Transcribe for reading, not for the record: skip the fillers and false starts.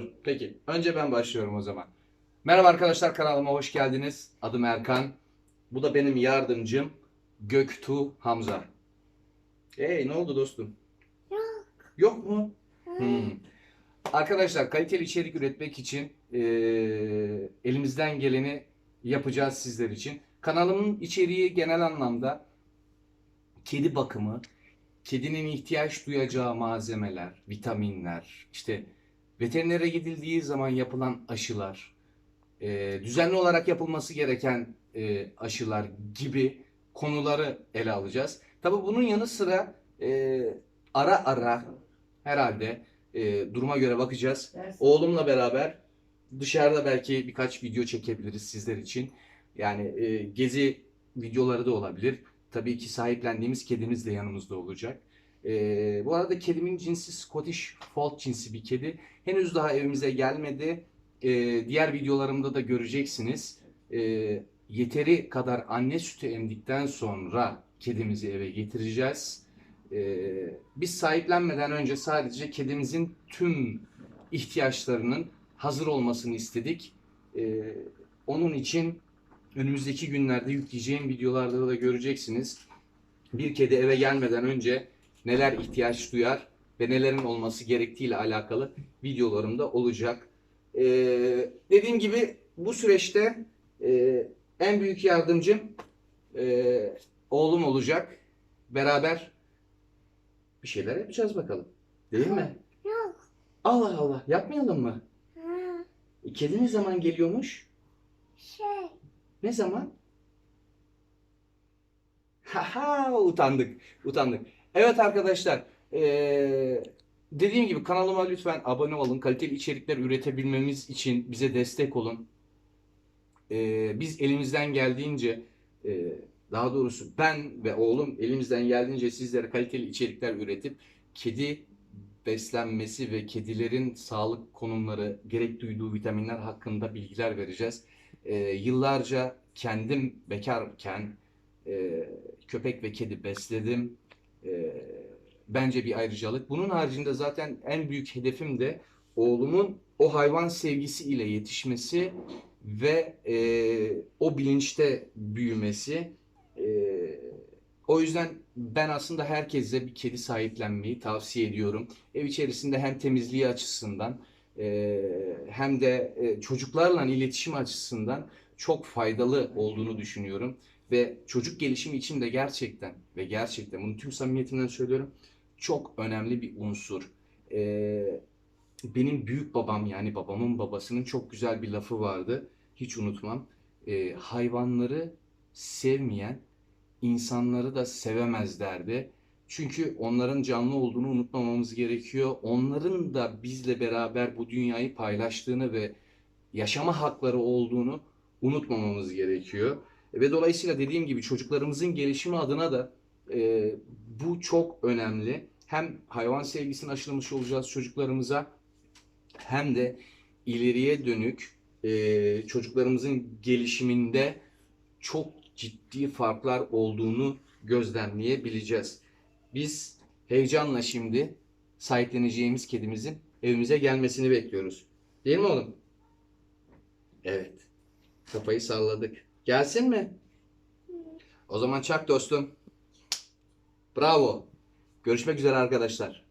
Olur. Peki. Önce ben başlıyorum o zaman. Merhaba arkadaşlar, kanalıma hoş geldiniz. Adım Erkan. Bu da benim yardımcım Göktuğ Hamza. Hey, ne oldu dostum? Yok. Yok mu? Hı. Hmm. Arkadaşlar, kaliteli içerik üretmek için elimizden geleni yapacağız sizler için. Kanalımın içeriği genel anlamda kedi bakımı, kedinin ihtiyaç duyacağı malzemeler, vitaminler, işte veterinere gidildiği zaman yapılan aşılar, düzenli olarak yapılması gereken aşılar gibi konuları ele alacağız. Tabii bunun yanı sıra ara ara herhalde duruma göre bakacağız. Oğlumla beraber dışarıda belki birkaç video çekebiliriz sizler için. Yani gezi videoları da olabilir. Tabii ki sahiplendiğimiz kedimiz de yanımızda olacak. Bu arada kedimin cinsi Scottish Fold cinsi bir kedi. Henüz daha evimize gelmedi. Diğer videolarımda da göreceksiniz. Yeteri kadar anne sütü emdikten sonra kedimizi eve getireceğiz. Biz sahiplenmeden önce sadece kedimizin tüm ihtiyaçlarının hazır olmasını istedik. Onun için önümüzdeki günlerde yükleyeceğim videolarda da göreceksiniz. Bir kedi eve gelmeden önce neler ihtiyaç duyar ve nelerin olması gerektiğiyle alakalı videolarımda olacak. Dediğim gibi bu süreçte en büyük yardımcım oğlum olacak. Beraber bir şeyler yapacağız bakalım. Değil mi? Yok. Allah Allah, yapmayalım mı? Ha. Kedi ne zaman geliyormuş? Şey. Ne zaman? Haha, utandık. Utandık. Evet arkadaşlar. Dediğim gibi kanalıma lütfen abone olun. Kaliteli içerikler üretebilmemiz için bize destek olun. Biz elimizden geldiğince daha doğrusu ben ve oğlum elimizden geldiğince sizlere kaliteli içerikler üretip kedi beslenmesi ve kedilerin sağlık konumları, gerek duyduğu vitaminler hakkında bilgiler vereceğiz. Yıllarca kendim bekarken köpek ve kedi besledim. E, Bence bir ayrıcalık. Bunun haricinde zaten en büyük hedefim de oğlumun o hayvan sevgisi ile yetişmesi ve o bilinçte büyümesi. E, O yüzden ben aslında herkese bir kedi sahiplenmeyi tavsiye ediyorum. Ev içerisinde hem temizliği açısından hem de çocuklarla iletişim açısından çok faydalı olduğunu düşünüyorum. Ve çocuk gelişimi için de gerçekten bunu tüm samimiyetimden söylüyorum, çok önemli bir unsur. Benim büyük babam, yani babamın babasının çok güzel bir lafı vardı. Hiç unutmam. Hayvanları sevmeyen insanları da sevemez derdi. Çünkü onların canlı olduğunu unutmamamız gerekiyor. Onların da bizle beraber bu dünyayı paylaştığını ve yaşama hakları olduğunu unutmamamız gerekiyor. Ve dolayısıyla dediğim gibi çocuklarımızın gelişimi adına da bu çok önemli. Hem hayvan sevgisini aşılamış olacağız çocuklarımıza, hem de ileriye dönük çocuklarımızın gelişiminde çok ciddi farklar olduğunu gözlemleyebileceğiz. Biz heyecanla şimdi sahipleneceğimiz kedimizin evimize gelmesini bekliyoruz. Değil mi oğlum? Evet. Kafayı salladık. Gelsin mi? O zaman çak dostum. Bravo. Görüşmek üzere arkadaşlar.